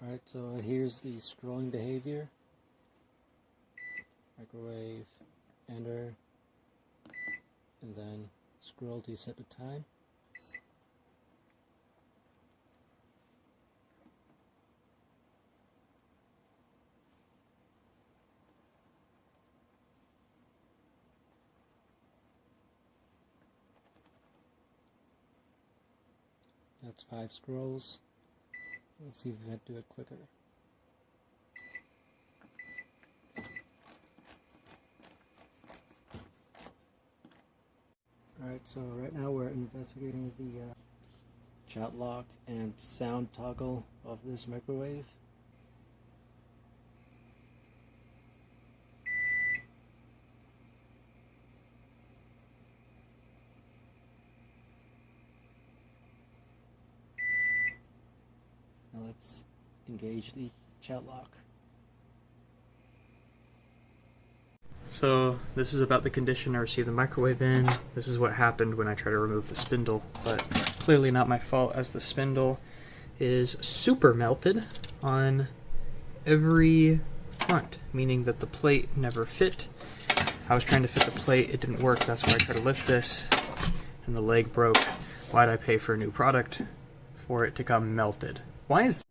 Alright, so here's the scrolling behavior. Microwave, enter, and then scroll to set the time. That's 5 scrolls. Let's see if we can do it quicker. Alright, so right now we're investigating the chat lock and sound toggle of this microwave. Now let's engage the chat lock. So this is about the condition I received the microwave in. This is what happened when I tried to remove the spindle, but clearly not my fault, as the spindle is super melted on every front, meaning that the plate never fit. I was trying to fit the plate, it didn't work, that's why I tried to lift this, and the leg broke. Why'd I pay for a new product for it to come melted? Why is